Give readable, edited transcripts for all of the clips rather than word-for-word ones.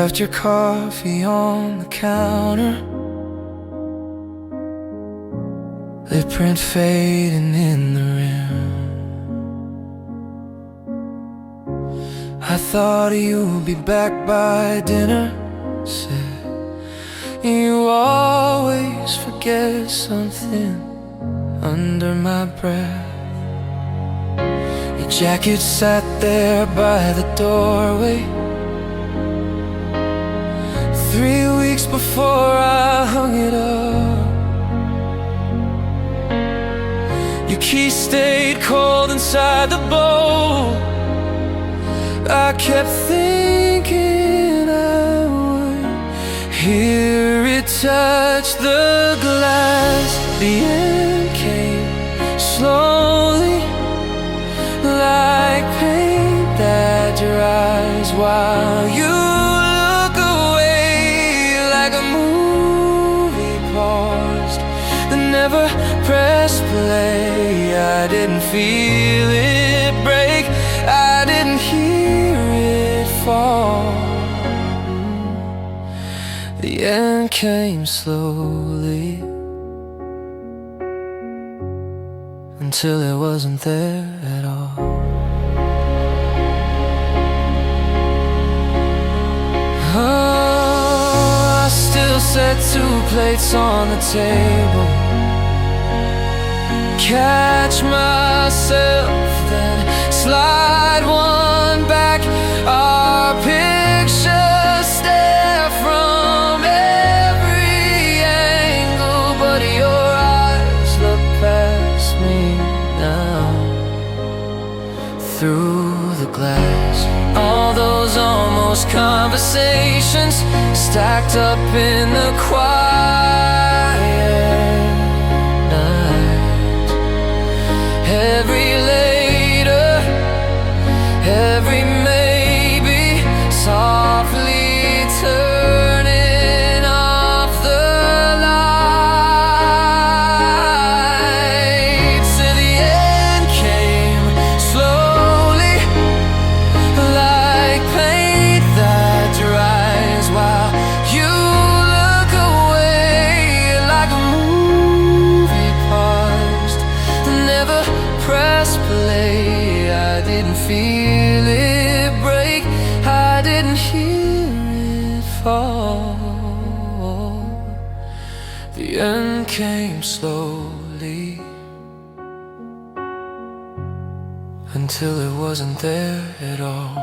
left your coffee on the counter, lip print fading in the rim. I thought you would be back by dinner, said you always forget something under my breath. Your jacket sat there by the doorway 3 weeks before I hung it up. Your key stayed cold inside the bowl. I kept thinking I would hear it touch the glass. The end came slowly, like paint that dries while you look away, like a movie paused that never pressed play. I didn't feel it break, I didn't hear it fall. The end came slowly, until it wasn't there at all. Oh, I still set 2 plates on the table, catch myself, then slide one back. Our pictures stare from every angle, but your eyes look past me now, through the glass. All those almost conversations stacked up in the quiet night. Every later, every maybe, softly turning off the lights. Till the end came slowly, like paint that dries while you look away, like a movie paused, never pressed play. I didn't feel it break, I didn't hear it fall. The end came slowly, until it wasn't there at all.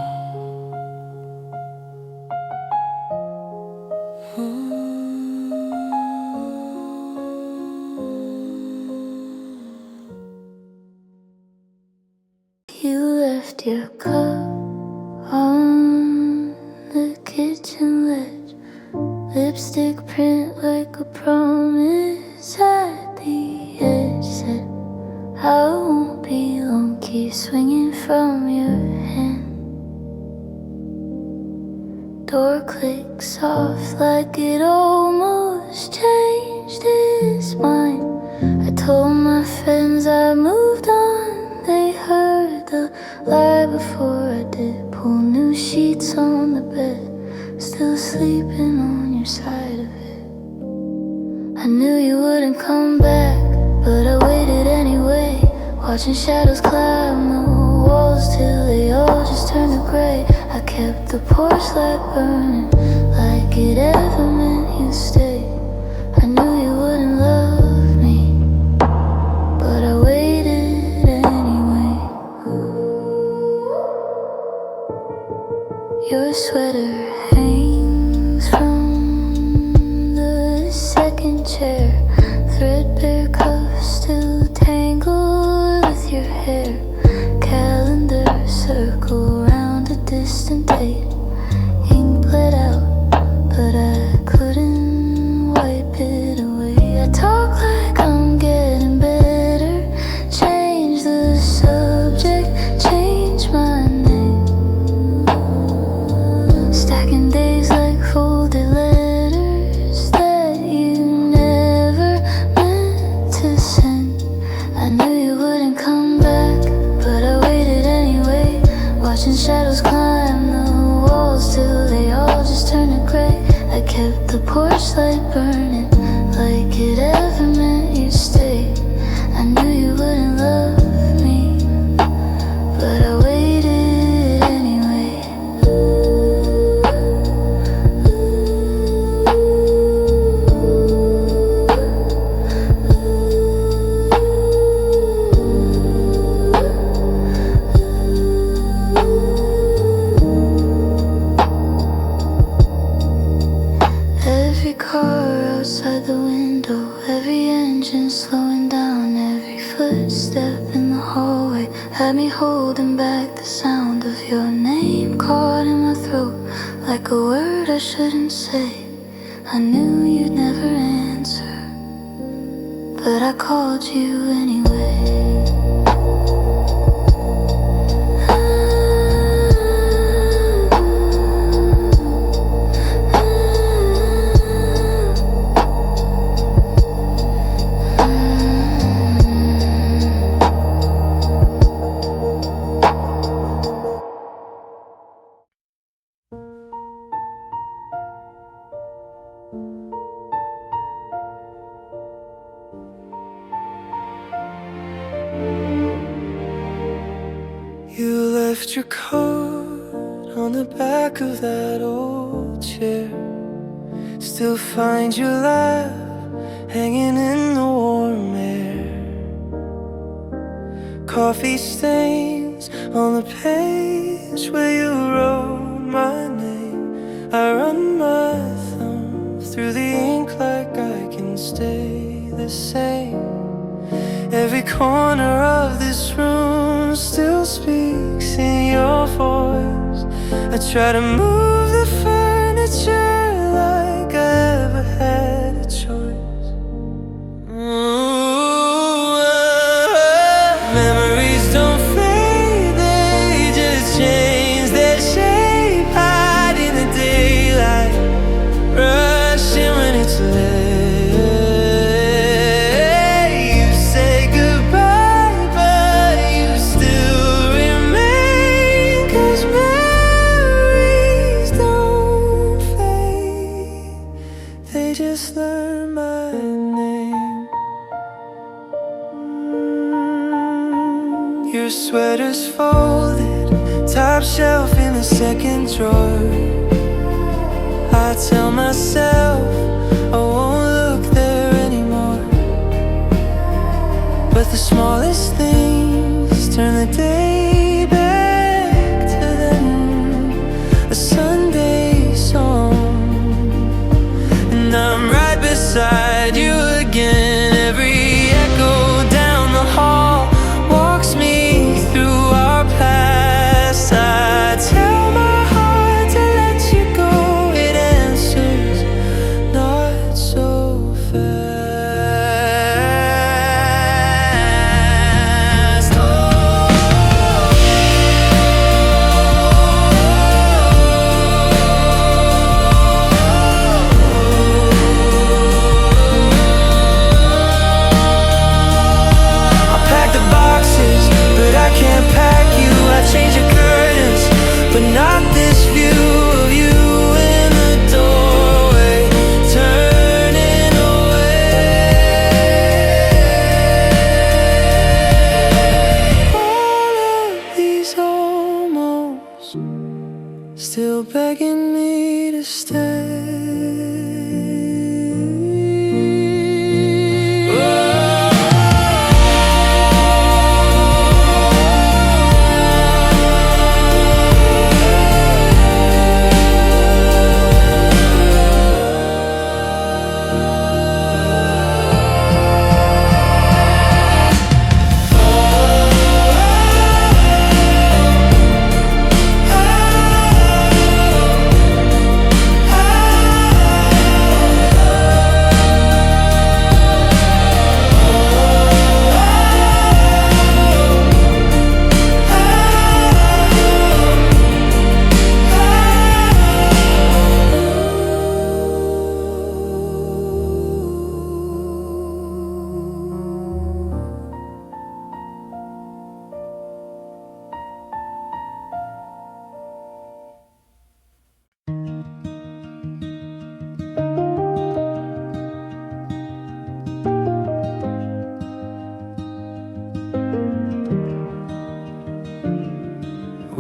You left your cup on the kitchen ledge, lipstick print like a promise at the edge. Said I won't be long, keep swinging from your hand. Door clicks off like it almost changed its mind. I told my friends I moved on, they heard the lie before I did. Pull new sheets on the bed, still sleeping on your side of it. I knew you wouldn't come back, but I waited anyway, watching shadows climb the walls till they all just turned to gray. I kept the porch light burning, like it ever meant you'd stay. I knew you wouldn't love me, but I waited anyway. Your sweater hangs from the second chair, threadbare cuffs still tangled with your hair. Calendar circle round a distant date, ink bled out, but I couldn't wipe it away. I talk like I'm getting better, change the subject, change my name, stacking days like folded letters that you never meant to send. I knew you wouldn't come back, but I waited anyway, watching shadows climb the wall the porch light burning like it ever meant you'd stay. I knew you wouldn't love me, but I waited anyway. Every car outside the window, every engine slowing down, every footstep in the hallway had me holding back the sound of your name caught in my throat like a word I shouldn't say. I knew you'd never answer, but I called you anyway. You left your coat on the back of that old chair. Still find your laugh hanging in the warm air. Coffee stains on the page where you wrote my name. I run my thumb through the ink like I can stay the same. Every corner of this room still speaks in your voice. I try to move the furniture like I ever had a choice. Memories don't fade, they just change their shape. Hide in the daylight, rushing when it's late. Just learn my name. Your sweater's folded, top shelf in the second drawer. I tell myself I won't look there anymore, but the smallest things turn the day back to them. A Sunday song, I'm right beside you again. Every echo down the hall walks me through our past. I tell my heart to let you go, it answers not so fast. Change your curtains, but not this view of you in the doorway, turning away. All of these almost still begging me to stay.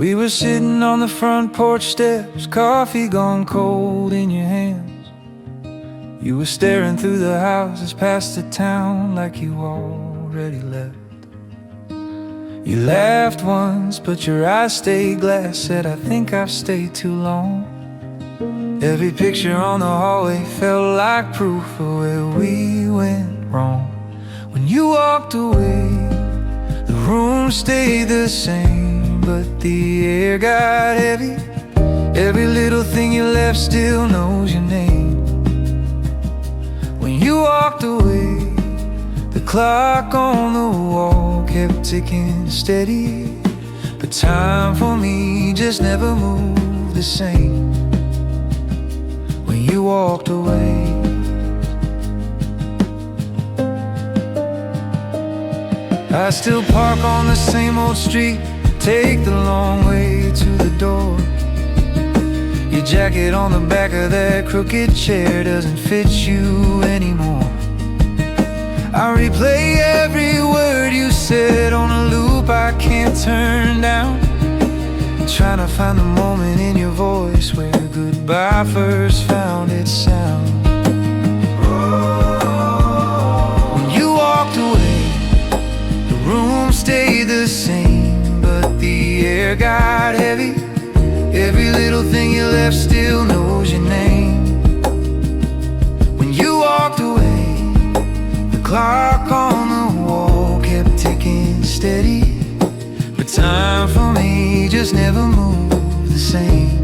We were sitting on the front porch steps, coffee gone cold in your hands. You were staring through the houses past the town like you already left. You laughed once, but your eyes stayed glass. Said, I think I've stayed too long. Every picture on the hallway felt like proof of where we went wrong. When you walked away, the room stayed the same, but the air got heavy. Every little thing you left still knows your name. When you walked away, the clock on the wall kept ticking steady, but time for me just never moved the same. When you walked away, I still park on the same old street, take the long way to the door. Your jacket on the back of that crooked chair doesn't fit you anymore. I replay every word you said on a loop I can't turn down, trying to find the moment in your voice where goodbye first found its sound. When you walked away, the room stayed the same, but the air got heavy. Every little thing you left still knows your name. When you walked away, the clock on the wall kept ticking steady, but time for me just never moved the same.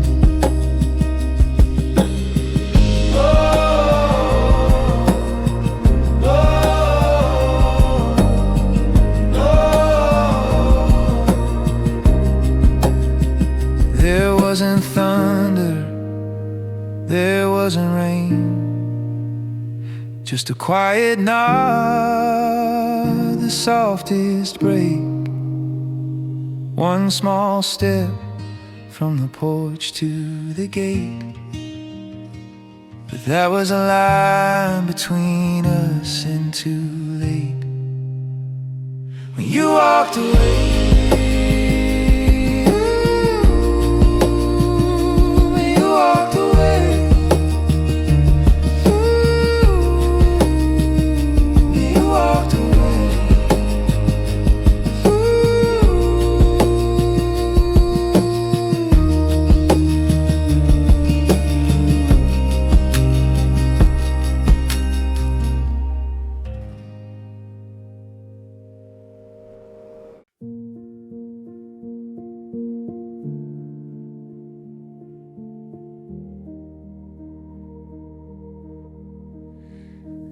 There wasn't thunder, there wasn't rain, just a quiet nod, the softest break. One small step from the porch to the gate, but that was a line between us and too late. When you walked away,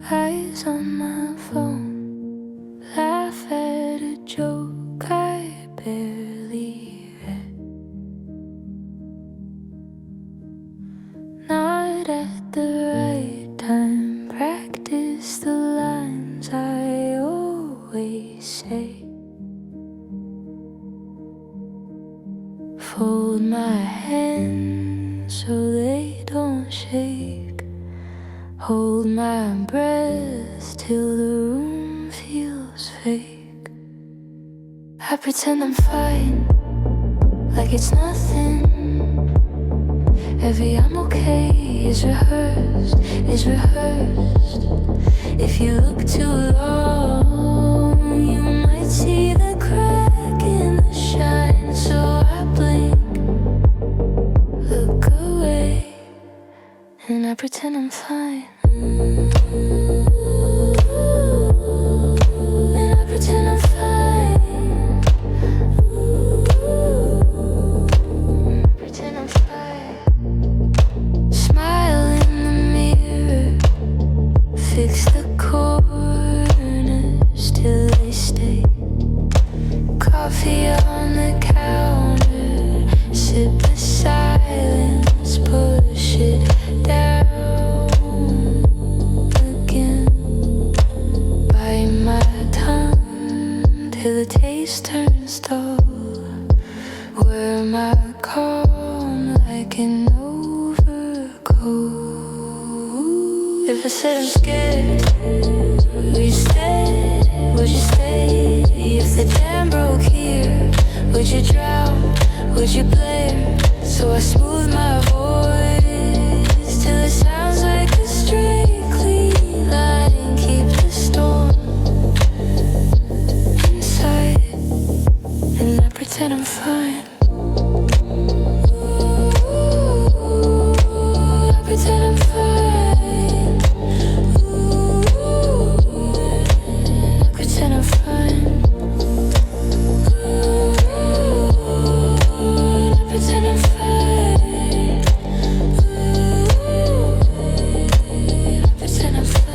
eyes on my phone, laugh at a joke I barely read. Not at the right time, practice the lines I always say. Fold my hands so they don't shake. Hold my breath till the room feels fake. I pretend I'm fine, like it's nothing. Every I'm okay is rehearsed, is rehearsed. If you look too long, you might see the crack in the shine. So I blink, look away, and I pretend I'm fine. And I pretend I'm fine. Pretend I'm fine. Smile in the mirror, fix the corners till they stay. Coffee on the counter, sip the silence, push it down. Till the taste turns dull. Wear my calm like an overcoat. If I said I'm scared, would you stay? Would you stay? If the dam broke here, would you drown? would you play her? So I smooth my voice till it sounds like a straight clean line and keep the storm inside, and I pretend I'm fine. I pretend I'm fine. I pretend I'm fine. I pretend I'm fine. I pretend I'm fine.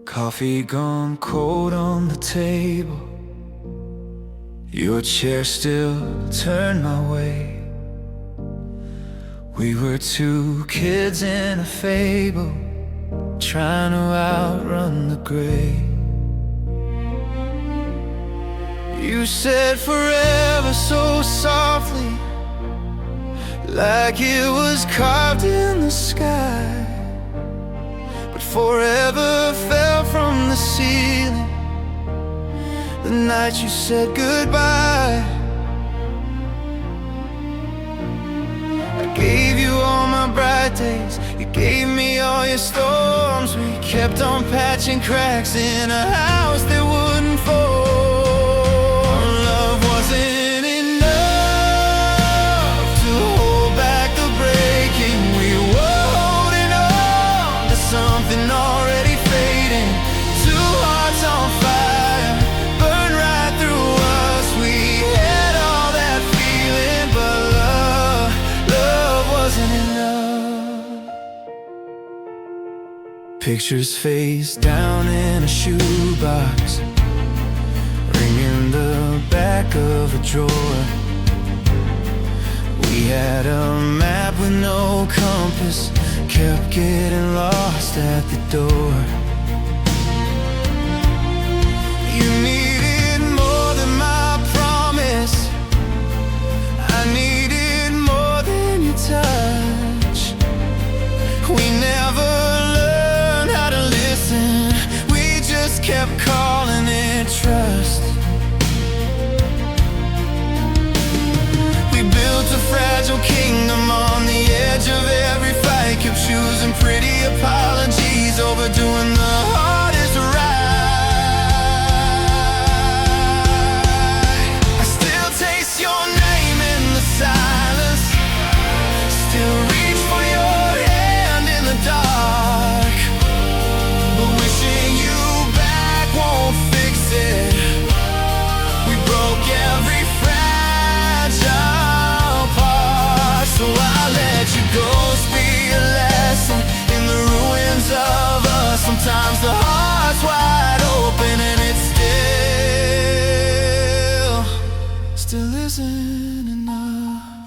Coffee gone cold on the table, your chair still turned my way. We were two kids in a fable, trying to outrun the gray. You said forever so softly, like it was carved in the sky. But forever fell from the ceiling the night you said goodbye. I gave you all my bright days, you gave me all your storms. We kept on patching cracks in a house that wouldn't fall. Love wasn't enough to hold back the breaking. We were holding on to something already fading. Two hearts on fire, burned right through us. We had all that feeling, but love wasn't enough. Pictures face down in a shoebox, ringing the back of a drawer. We had a map with no compass, kept getting lost at the door. You needed more than my promise, I needed more than your touch. We never learned how to listen, we just kept calling it trust. We built a fragile kingdom on the edge of every fight, kept choosing pretty apologies over doing the hardest right. I still taste your name in the silence, still reach for your hand in the dark, but wishing you back won't fix it. We broke every fragile part, so I let you go. Be a lesson in the ruins of us. Sometimes the heart's wide open and it still isn't enough.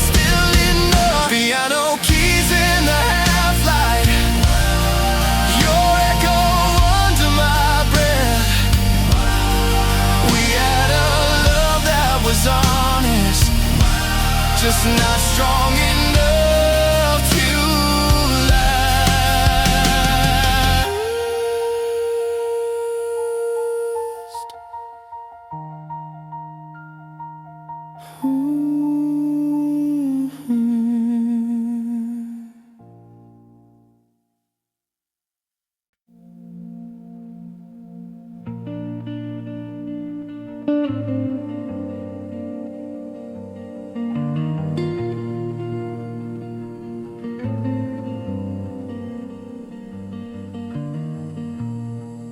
Still enough. Piano keys in the half-light, your echo under my breath. We had a love that was honest, just not strong enough to last.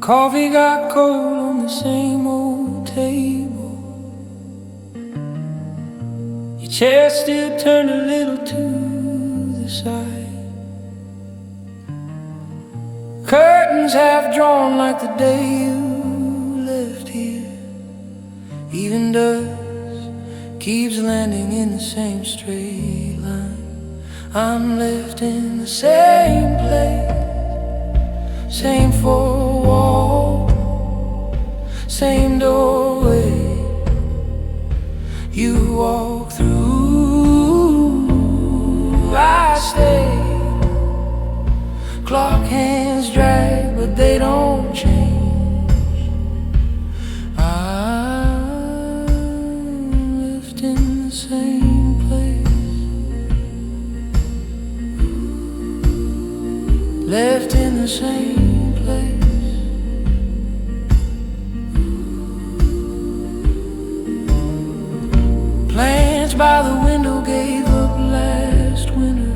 Coffee got cold on the same old table, your chair still turned a little to the side, curtains half drawn like the day you keeps landing in the same straight line. I'm left in the same place, same four wall, same doorway you walk through. I stay, clock hands drag, but they don't change. Same place, left in the same place. Plants by the window gave up last winter.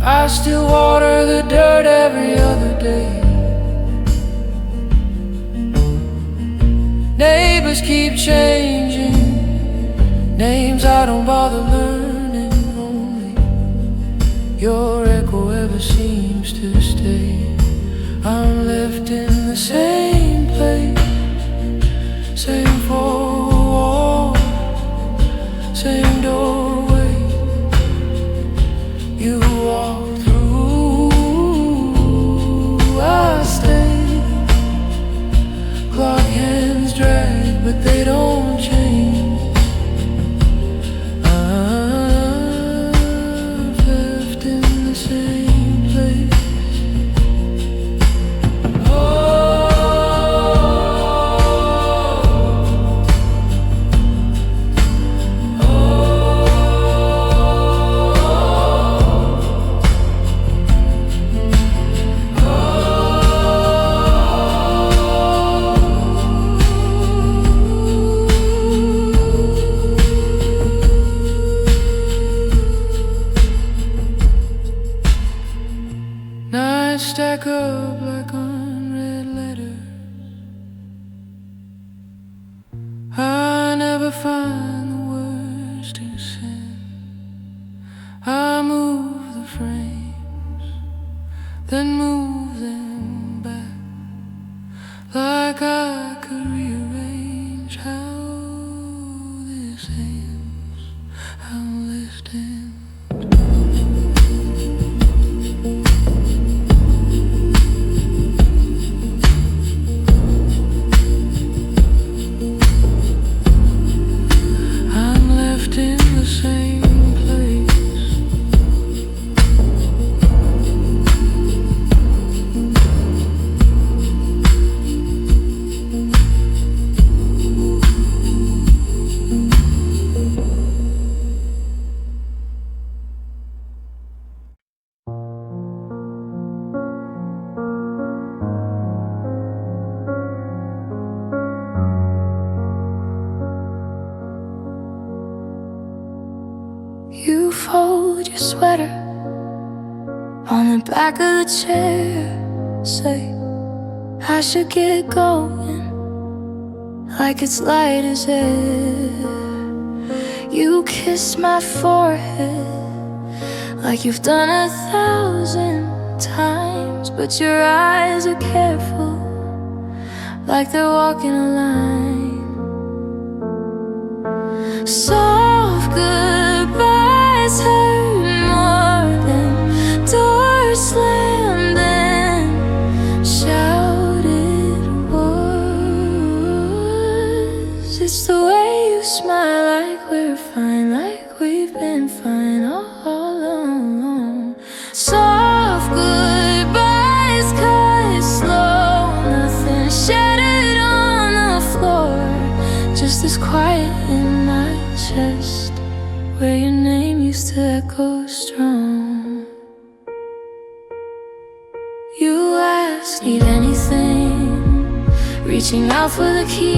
I still water the dirt every other day. Neighbors keep changing, names I don't bother learning. Only your echo ever seems to stay. I'm left in the same place, same four walls, same doorway you walk through. I stay, clock hands drag, but they don't change. I've left in the same place. Nights stack up like unread letters. I never find the words to send. I move the frames, then move them back, like I could rearrange how this ends, how this ends. In the same place, you fold your sweater on the back of the chair. Say I should get going, like it's light as air. You kiss my forehead like you've done 1,000 times, but your eyes are careful, like they're walking a line. Soft goodbyes hurt more than doors slammed and shouted words. It's the way you smile, like we're fine, like we've been fine all along. Soft goodbyes cut slow, nothing shattered on the floor, just as quiet in my chest, where your name used to echo strong. You ask, need anything, reaching out for the keys.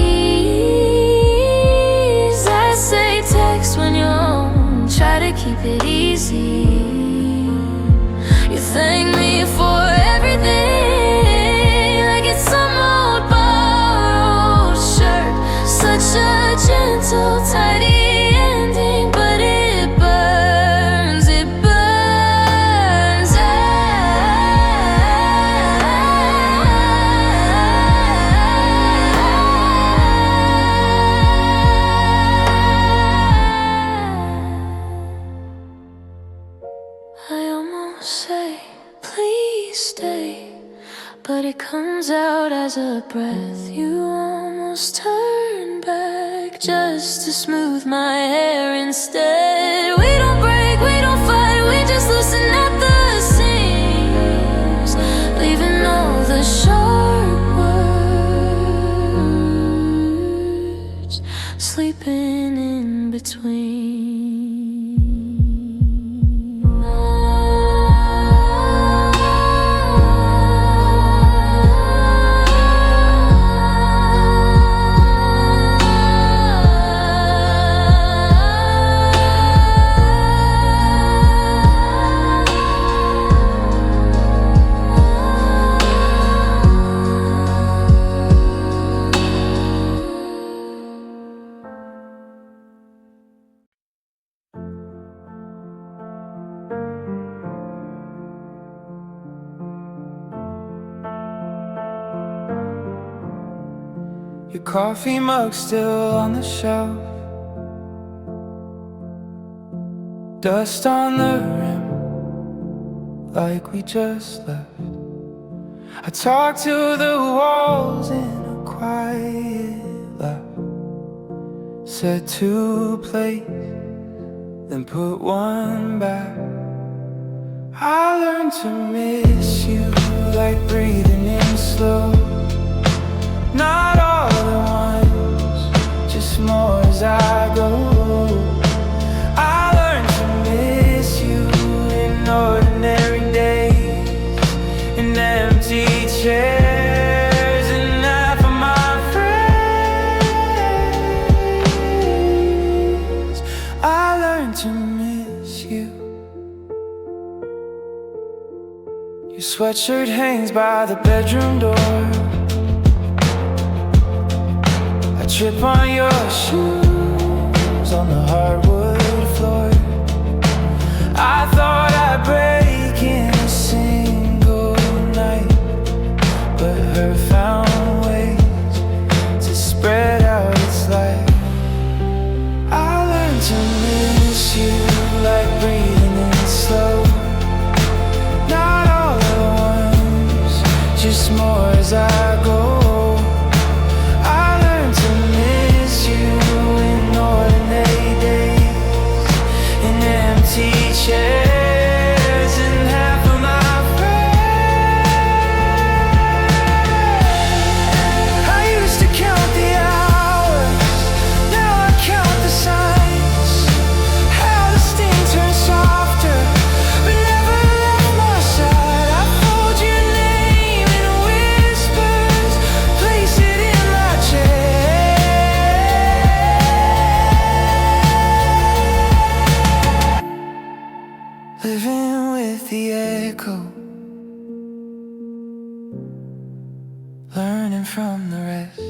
I say text when you're home, try to keep it easy. You thank me for everything, like it's some old borrowed shirt. Such a gentle, tidy ending, but it burns, it burns. but it comes out as a breath. You almost turn back just to smooth my hair instead. We don't break, we don't fight, we just loosen at the seams, leaving all the sharp words sleeping in between. Your coffee mug still on the shelf, dust on the rim, like we just left. I talk to the walls in a quiet laugh. Set two plates, then put one back. I learned to miss you, like breathing in slow. Not all at once, just more as I go. I learned to miss you in ordinary days, in empty chairs, and half of my friends. I learned to miss you. Your sweatshirt hangs by the bedroom door. Trip on your shoes on the hardwood floor. I thought I'd break in a single night, but her found ways to spread out its light. I learned to miss you, like breathing in slow. Not all at once, just more as I go. Chairs and half of my friends. I used to count the hours, now I count the signs. How the sting turns softer, but never left my side. I fold your name in whispers, place it in my chest. Living with the echo, learning from the rest.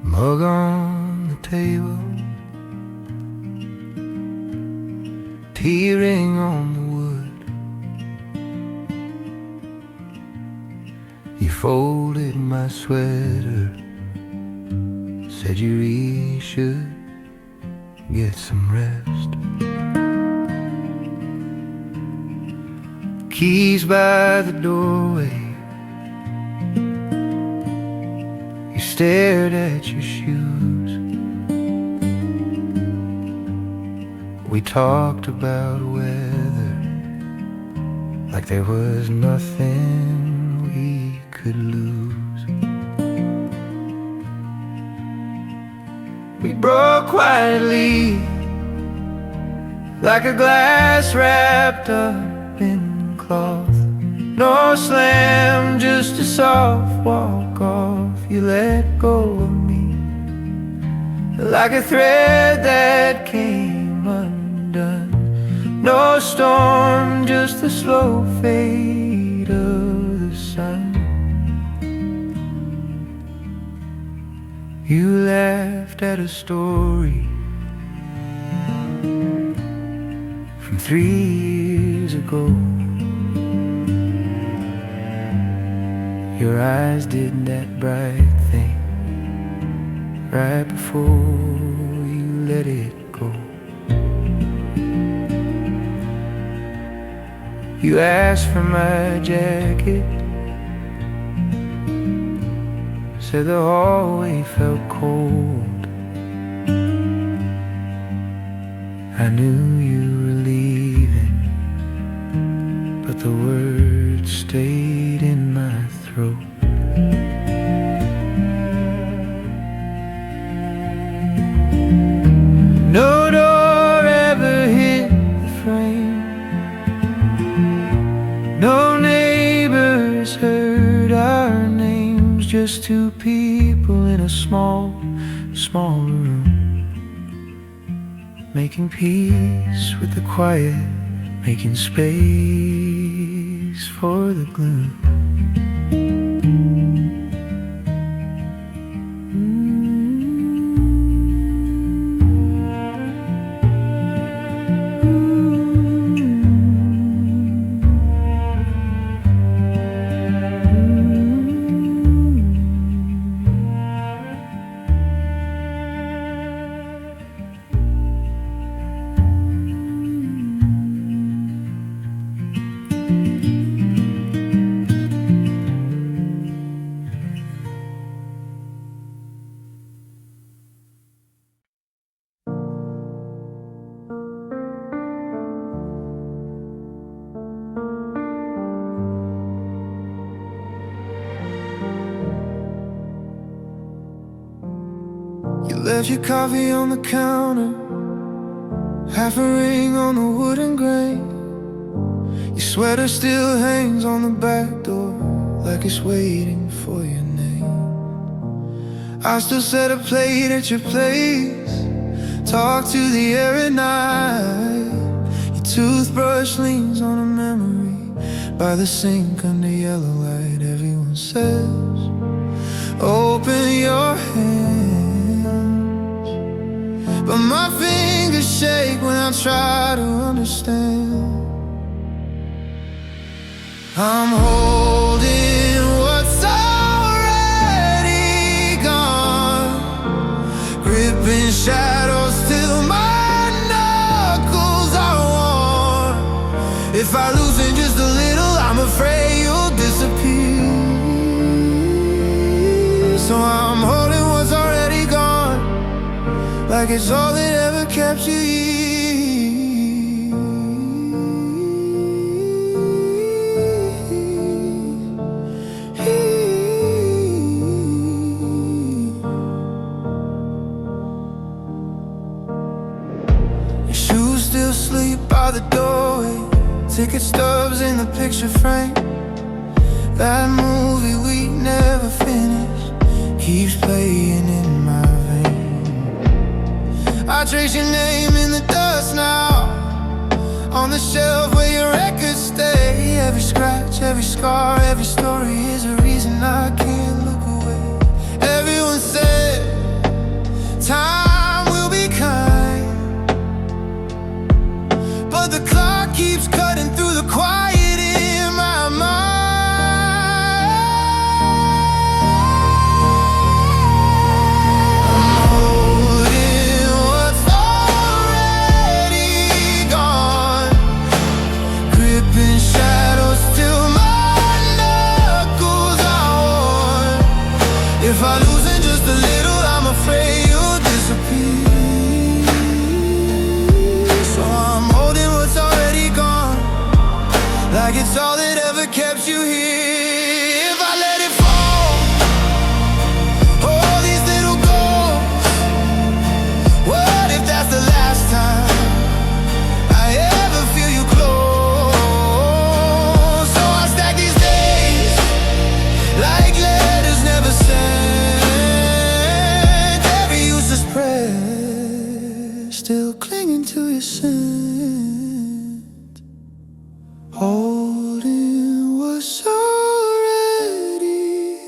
Mug on the table, tearing on the wood. You folded my sweater, said you really should get some rest. Keys by the doorway, you stared at your shoes. We talked about weather, like there was nothing we could lose. We broke quietly, like a glass wrapped up in cloth. No slam, just a soft walk off. You let go of me, like a thread that came undone. No storm, just the slow fade of the sun. You laughed at a story from 3 years days ago. Your eyes did that bright thing right before you let it go. You asked for my jacket, said the hallway felt cold. I knew you were leaving, but the words stayed in my throat. No door ever hit the frame, no neighbors heard our names, just two people in a small room, making peace with the quiet, making space for the gloom. You left your coffee on the counter, half a ring on the wooden grain. Your sweater still hangs on the back door, like it's waiting for your name. I still set a plate at your place, talk to the air at night. Your toothbrush leans on a memory by the sink under yellow light. Everyone says, open your hands, but my fingers shake when I try to understand. I'm holding what's already gone, gripping shadows till my knuckles are warm. If I loosen just a little, I'm afraid you'll disappear. So I'm holding what's already gone, like it's all that ever kept you here. Your shoes still sleep by the doorway, ticket stubs in the picture frame. That movie we never finished keeps playing in my veins. I trace your name in the dust now, on the shelf where your records stay. Every scratch, every scar, every story is a reason I can't look away. Everyone said time will be kind, but the clock keeps cutting through the quiet in my mind. If I loosen just a little, I'm afraid you'll disappear. So I'm holding what's already gone, like it's all that ever kept you here. If I let it fall, all these little goals, what if that's the last time I ever feel you close? So I stack these days like letters never sent, still clinging to your scent, holding what's already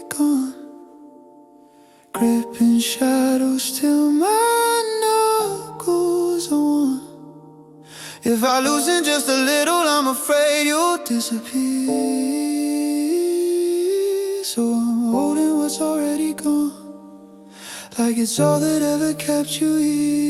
gone, gripping shadows till my knuckles are warm. If I loosen just a little, I'm afraid you'll disappear. So I'm holding what's already gone, like it's all that ever kept you here.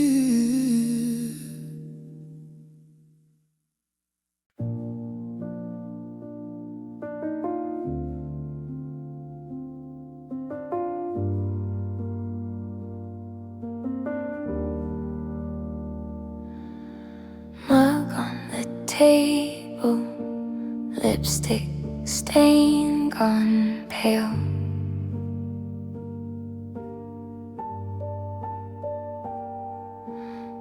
Mug on the table, lipstick stain gone pale.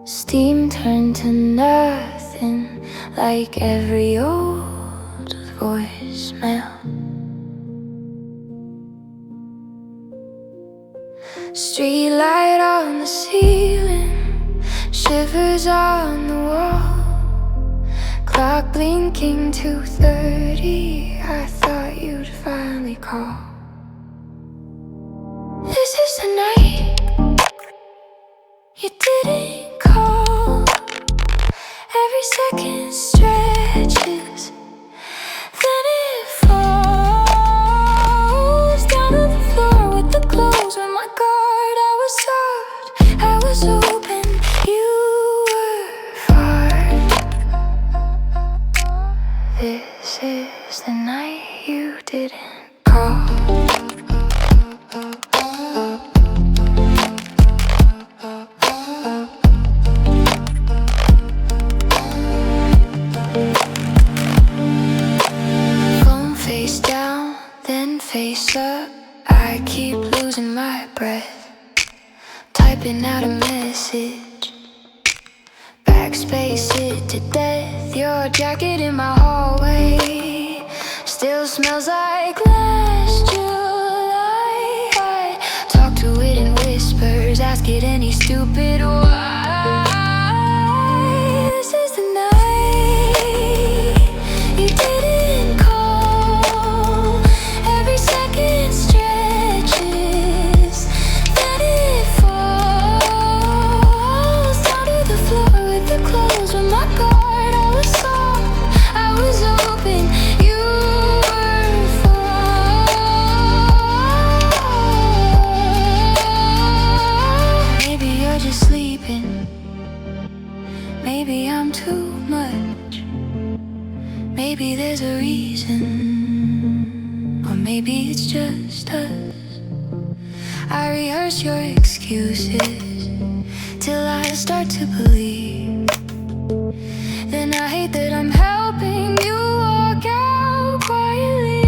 Steam turned to nothing, like every old voicemail. Street light on the ceiling, shivers on the wall. Clock blinking 2:30, I thought you'd finally call. This is the night you didn't call. Every second stretches, then it falls down to the floor with the clothes. With my guard, I was soft, I was open, you were far. This is the night you didn't call. Phone face down, then face up. I keep losing my breath, typing out a message. Backspace it to death. Your jacket in my hallway still smells like last July. I talk to it in whispers, ask it any stupid why. This is the night you didn't call. Every second stretches, then it falls down to the floor with the clothes. With my guard, I was soft, I was open, you were far. Maybe you're just sleeping, maybe I'm too much, maybe there's a reason, or maybe it's just us. I rehearse your excuses till I start to believe. Then I hate that I'm helping you walk out quietly.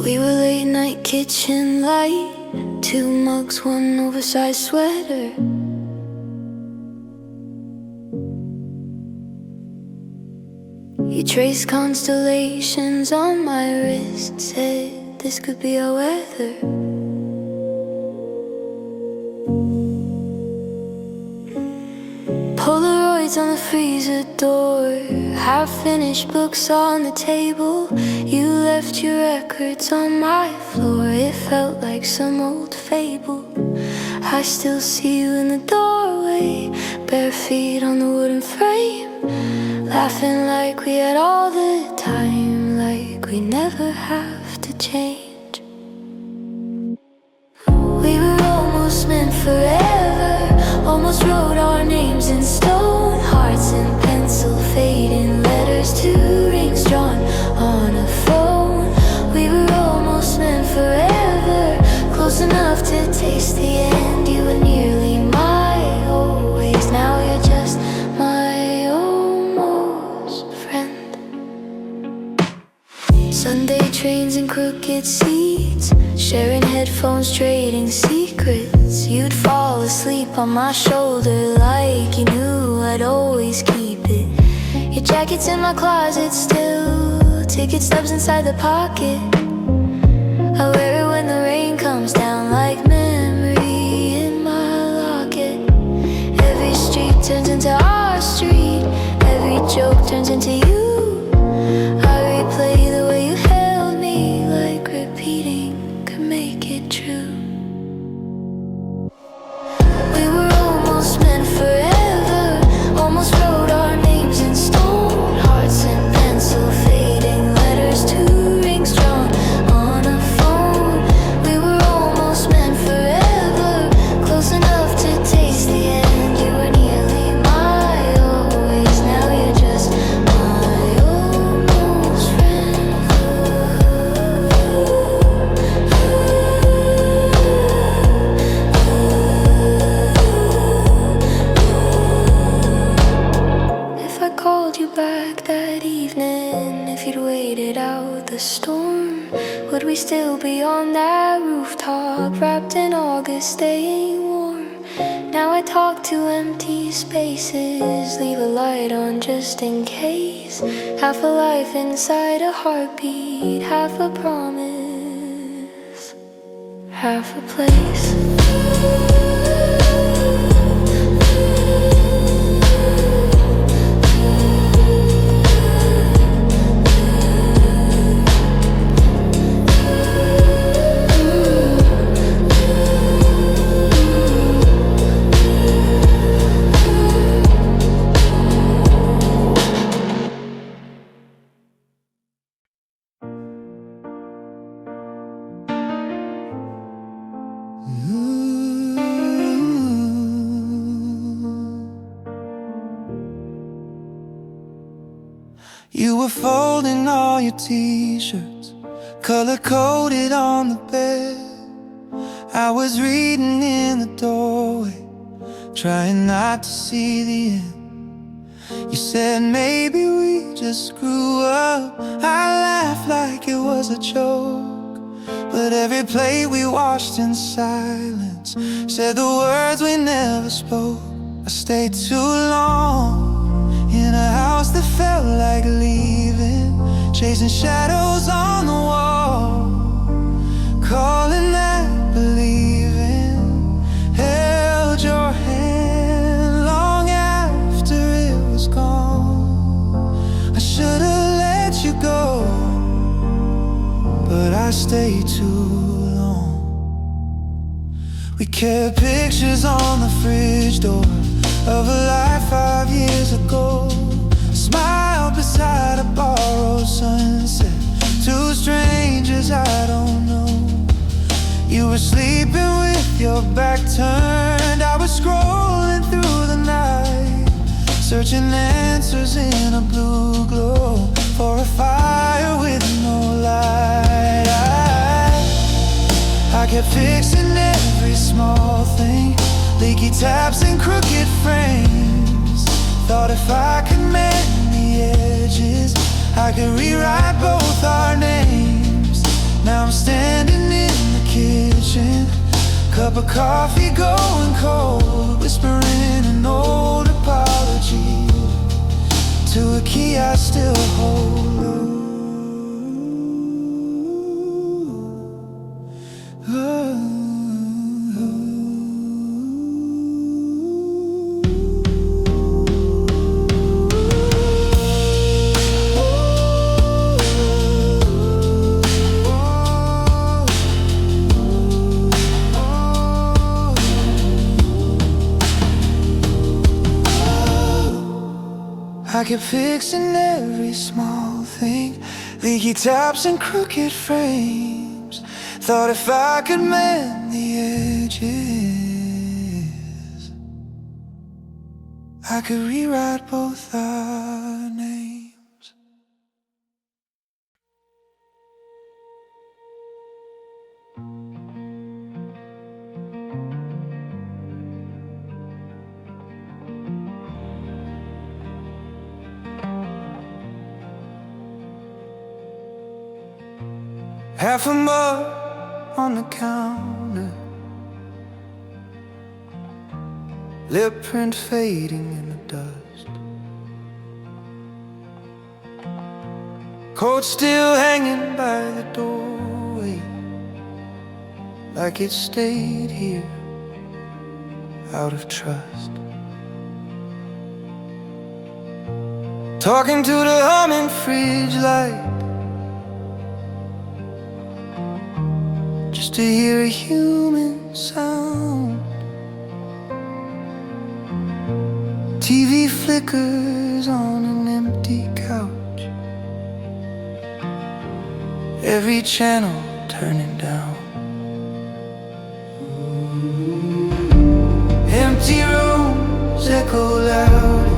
We were late night kitchen light, 2 mugs, 1 oversized sweater. You traced constellations on my wrist, said this could be our weather. Polaroids on the freezer door, half-finished books on the table. You left your records on my floor, it felt like some old fable. I still see you in the doorway, bare feet on the wooden frame, laughing like we had all the time, like we never have to change. We were almost meant forever, almost wrote our names in stone, hearts in pencil, fading letters to rings drawn on a phone. We were almost meant forever, trains and crooked seats, sharing headphones, trading secrets. You'd fall asleep on my shoulder like you knew I'd always keep it. Your jacket's in my closet still, ticket stubs inside the pocket. I wear it when the rain comes down like memory in my locket. Every street turns into our street, every joke turns into you. I replay the way you held me, like repeating could make it true. We were almost meant forever, almost wrote our names in stone. Hearts in pencil, fading letters, two rings drawn on a phone. We were almost meant forever, close enough to taste the end. You were nearly my always, now you're just my almost friend. If I called you back that evening, if you'd waited out the storm, would we still be on that rooftop, wrapped in August, staying warm? Now I talk to empty spaces, leave a light on just in case. Half a life inside a heartbeat, half a promise, half a place. You were folding all your t-shirts, color-coded on the bed. I was reading in the doorway, trying not to see the end. You said maybe we just grew up. I laughed like it was a joke, but every plate we washed in silence said the words we never spoke. I stayed too long in a house that felt like leaving, chasing shadows on the wall, calling that believing. Held your hand long after it was gone. I should've let you go, but I stayed too long. We kept pictures on the fridge door of a life 5 years ago. Smile beside a borrowed sunset, two strangers I don't know. You were sleeping with your back turned, I was scrolling through the night, searching answers in a blue glow for a fire with no light. I kept fixing every small thing, leaky taps and crooked frames. Thought if I could mend the edges, I could rewrite both our names. Now I'm standing in the kitchen, cup of coffee going cold, whispering an old apology to a key I still hold. I kept fixing every small thing, leaky taps and crooked frames. Thought if I could mend the edges, I could rewrite both our names. half a mug on the counter, lip print fading in the dust, coat still hanging by the doorway, like it stayed here out of trust. Talking to the humming fridge light, just to hear a human sound. TV flickers on an empty couch, every channel turning down. Empty rooms echo loud,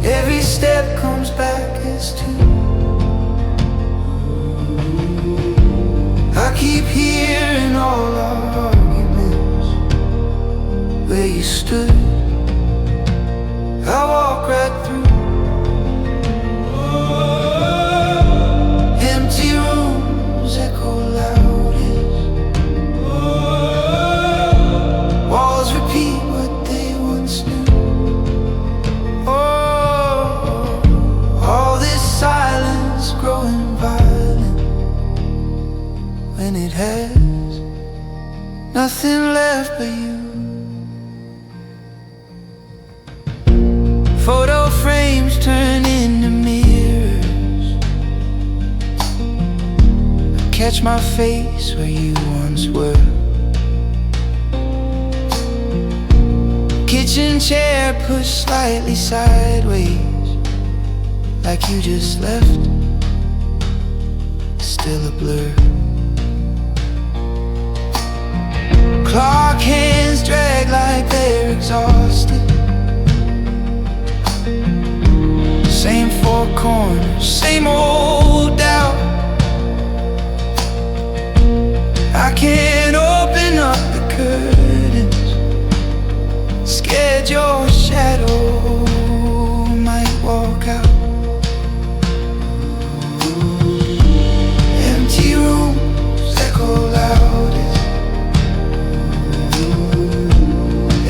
every step comes back as two. I keep hearing all our arguments where you stood. I walk right through. Empty rooms echo loudest, walls repeat what they once knew. All this silence growing violent when it has nothing left but you. Photo frames turn into mirrors, catch my face where you once were. Kitchen chair pushed slightly sideways, like you just left, still a blur. Clock hands drag like they're exhausted, same four corners, same old doubt. I can't open up the curtains, scared your shadow might walk out. Empty rooms echo loudest,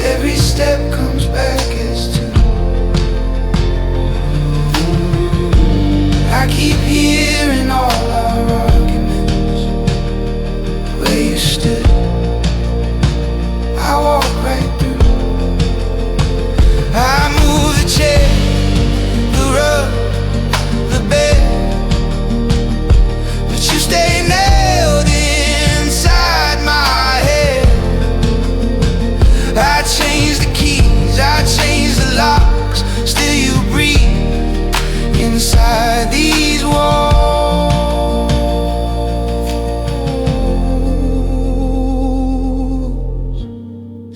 every step comes back as two. I keep hearing all our arguments where you stood. I walk right through. I move the chair, the rug, the bed, but you stay nailed inside my head. I change the keys, I change the locks, still you breathe inside these walls.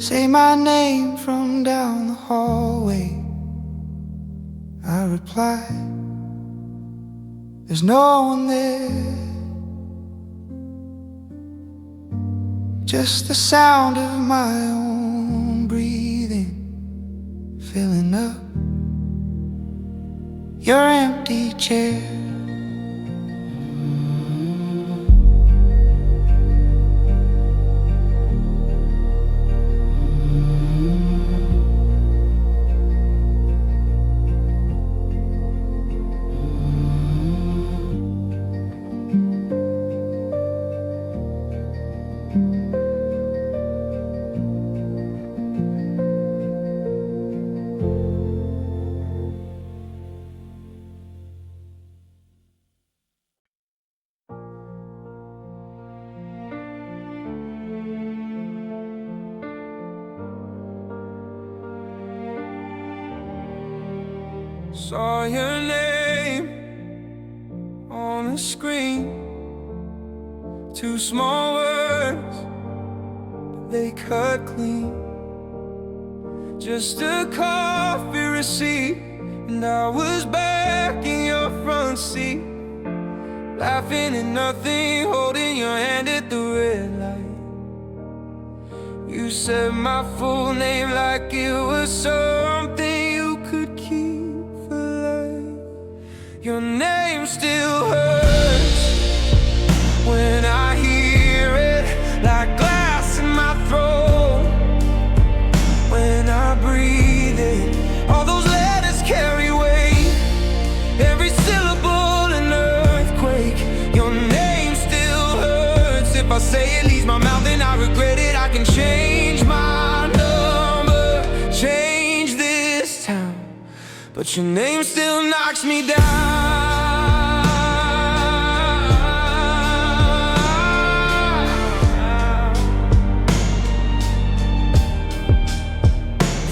Say my name from down the hallway, I reply, there's no one there, just the sound of my own breathing, filling up your empty chair. Saw your name on the screen, two small words, but they cut clean. Just a coffee receipt, and I was back in your front seat, laughing at nothing, holding your hand at the red light. You said my full name like it was something you could keep for life. Your name still hurts. but your name still knocks me down.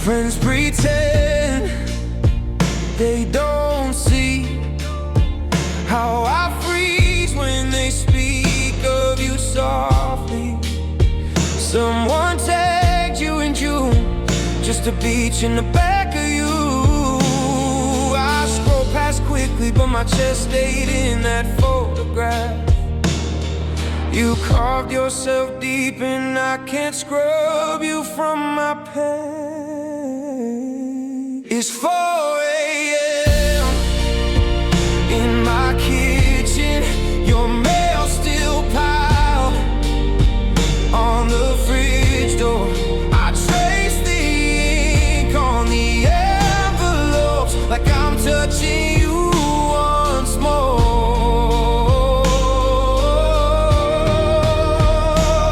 Friends pretend they don't see how I freeze when they speak of you softly. Someone tagged you in June, just a beach in the back of you. I scroll past quickly, but my chest stayed in that photograph. You carved yourself deep and I can't scrub you from my pain. It's 4 a.m. in my kitchen, your mail still piled on the fridge door. I trace the ink on the envelopes like I'm touching you once more.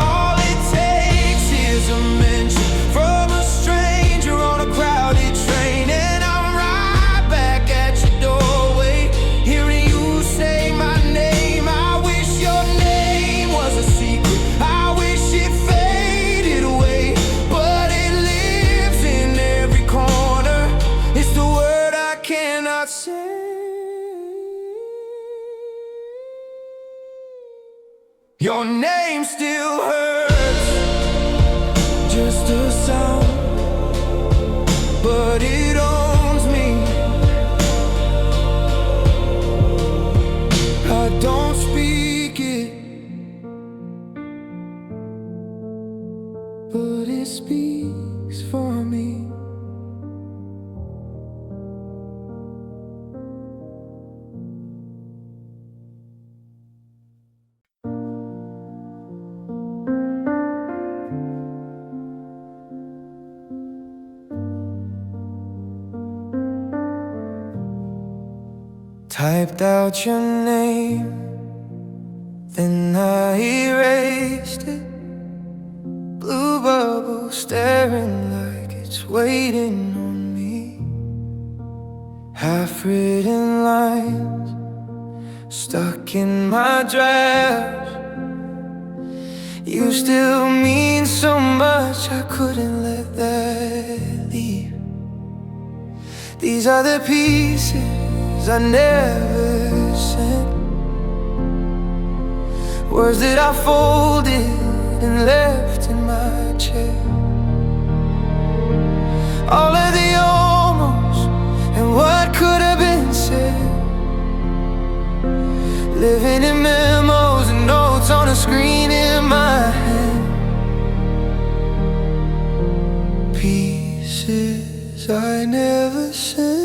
All it takes is a mention from a stranger on a crowded train, and I'm right back at your doorway, hearing you say my name. I wish your name was a secret, I wish it faded away, but it lives in every corner. It's the word I cannot say. Your name still hurts, just a sound, but it owns me. I don't speak it, but it speaks for me. Typed out your name, then I erased it. Blue bubble staring like it's waiting on me. Half-written lines stuck in my drafts. You still mean so much, I couldn't let that leave. These are the pieces I never sent, words that I folded and left in my chair. All of the almost and what could have been said, living in memos and notes on a screen in my hand. Pieces I never sent,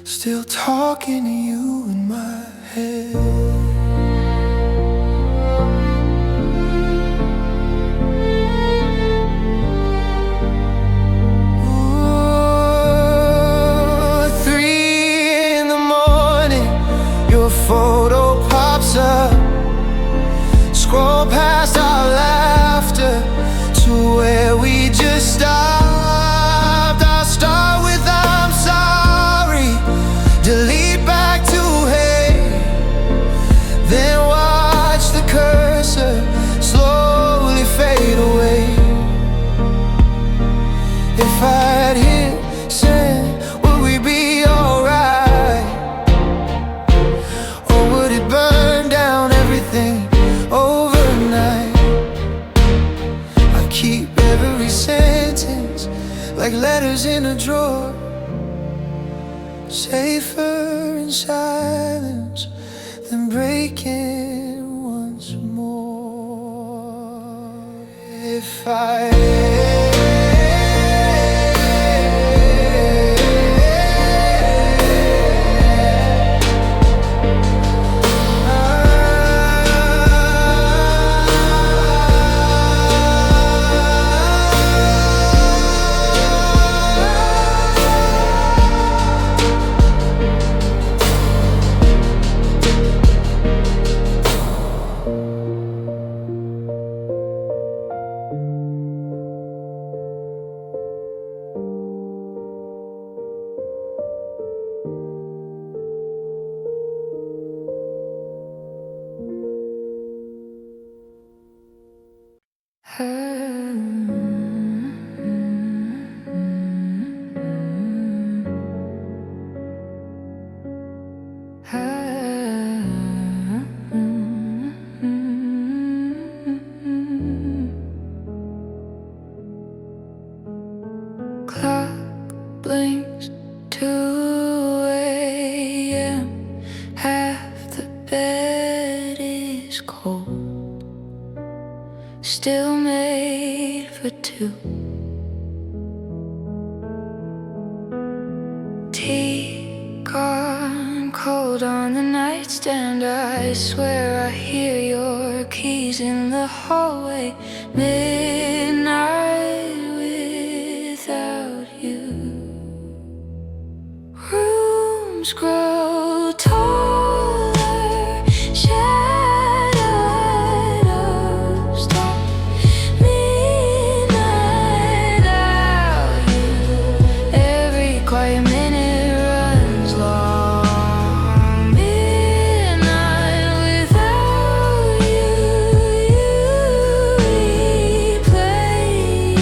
still talking to you in my head. Photo pops up, scroll past our laughter to where we just stopped. I'll start with I'm sorry, delete back to hey, then watch the cursor slowly fade away. If I'd hit send, would we be alright? Burn down everything overnight. I keep every sentence like letters in a drawer, safer in silence than breaking once more. If I blinks 2 a.m. Half the bed is cold, still made for 2. Tea gone cold on the nightstand. I swear I hear your keys in the hallway. Midnight without you. Rooms grow taller, shadows stop. Midnight without you. Every quiet minute runs long. Midnight without you. Replay,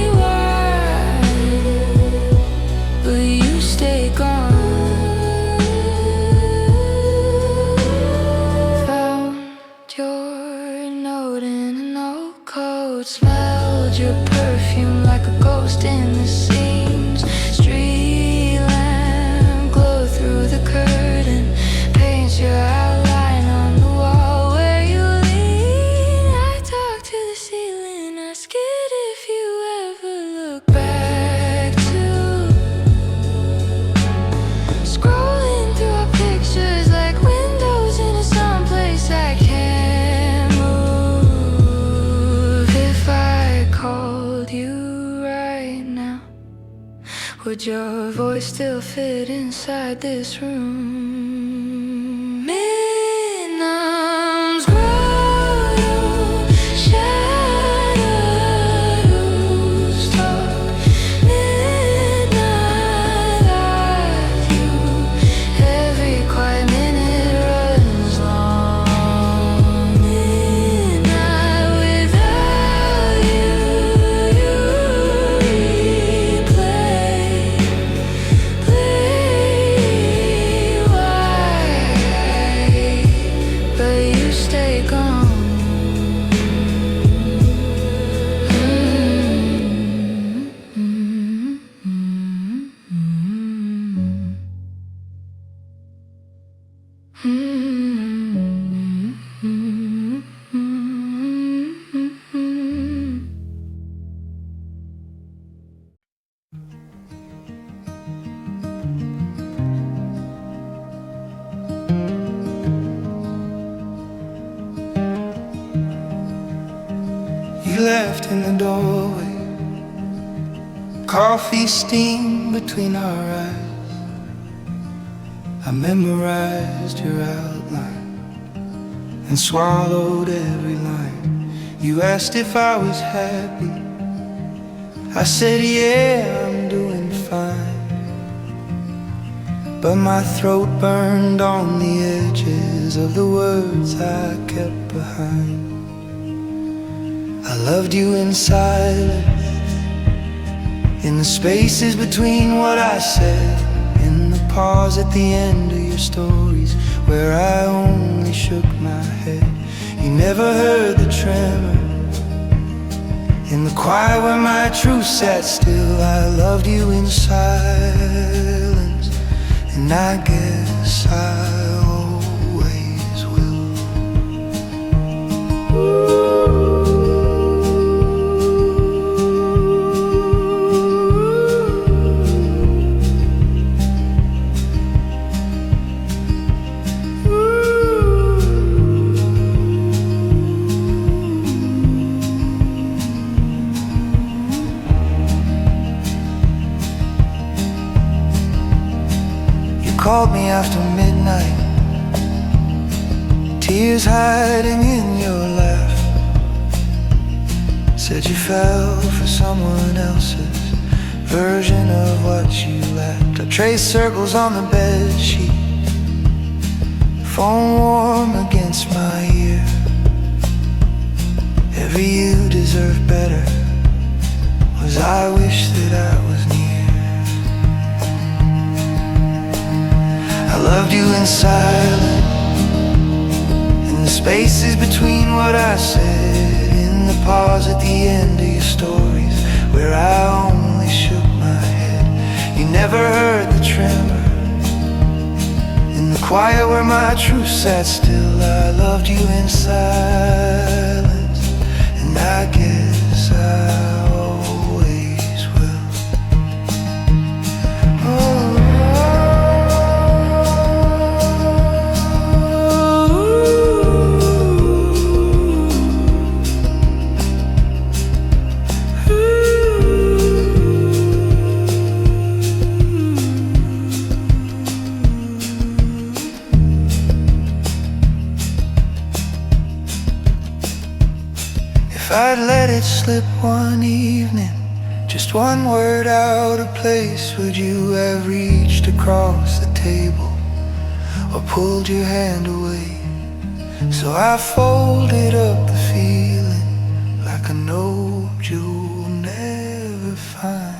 rewind, but you stay gone. Found your note in an old coat. Smelled your perfume like a ghost in the scenes. Street lamp glow through the curtain, paints your outline on the wall where you lean. I talk to the ceiling, ask it if you ever look back to. Scrolling through our pictures like windows into someplace I can't move. If I called you right now, would your voice still fit inside this room? Midnights grow, shadows talk. Midnight without you. Every quiet minute runs long. Midnight without you. Replay, play, but you stay gone. You left in the doorway, coffee steam between our eyes. I memorized your outline and swallowed every line. You asked if I was happy. I said, yeah, I'm doing fine. But my throat burned on the edges of the words I kept behind. I loved you in silence, in the spaces between what I said, in the pause at the end of your stories, where I only shook my head. You never heard the tremor, in the quiet where my truth sat still. I loved you in silence, and I guess I always will. Called me after midnight, tears hiding in your laugh. Said you fell for someone else's version of what you lacked. I traced circles on the bed sheet, phone warm against my ear. Every you deserve better, was I wish that I was near. I loved you in silence, in the spaces between what I said, in the pause at the end of your stories, where I quiet where my truth sat still. I loved you in silence, and I guess I always will. Oh. If I'd let it slip one evening, just one word out of place, would you have reached across the table or pulled your hand away? So I folded up the feeling like a note you'll never find.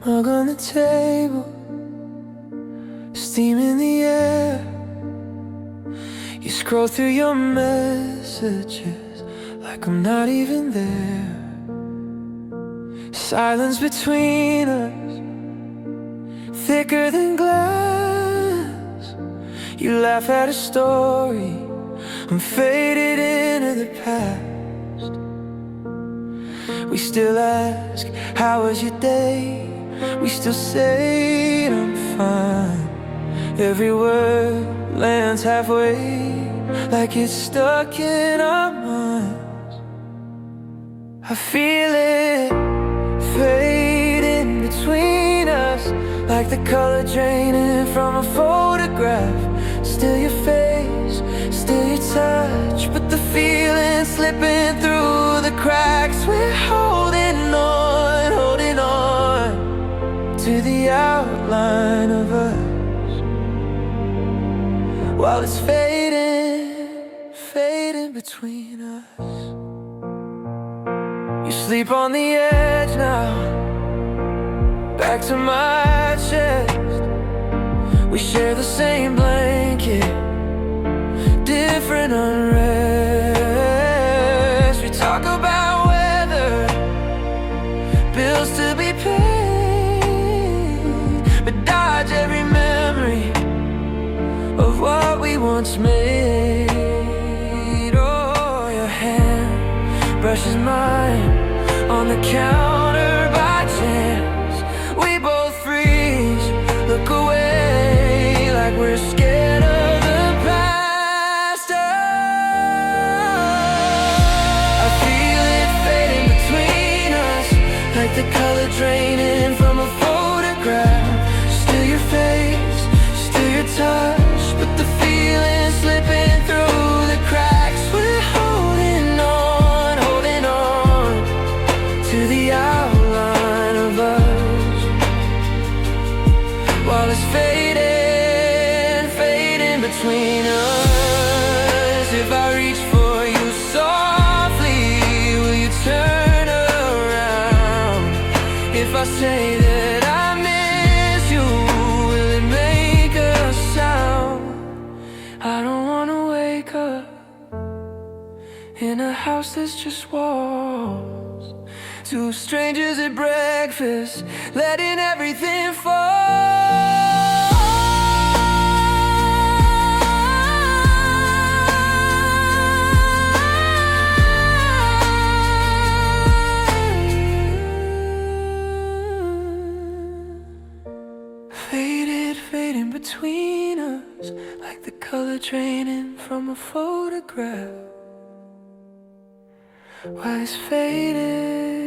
Mug on the table, steam in the air. You scroll through your messages like I'm not even there. Silence between us, thicker than glass. You laugh at a story, I'm faded into the past. We still ask, how was your day? We still say I'm fine. Every word lands halfway, like it's stuck in our minds. I feel it fading between us, like the color draining from a photograph. Still your face, still your touch, but the feeling slipping through the cracks. We're holding on to the outline of us, while it's fading between us. You sleep on the edge now, back to my chest. We share the same blanket, different unrest. We talk about weather, bills to be paid, but dodge every memory of what we once made. Oh, your hand brushes mine on the counter by chance. We both freeze, look away like we're scared of the past. Oh, I feel it fading between us, like the color draining from a photograph. Still your face, still your touch, but the feeling slipping through the cracks. We're holding on to the outline of us, while it's fading between us. If I reach for you softly, will you turn around? If I say that I miss you, will it make a sound? I don't wanna wake up in a house that's just walls, two strangers at breakfast, letting everything fall. Fade draining from a photograph while it's faded.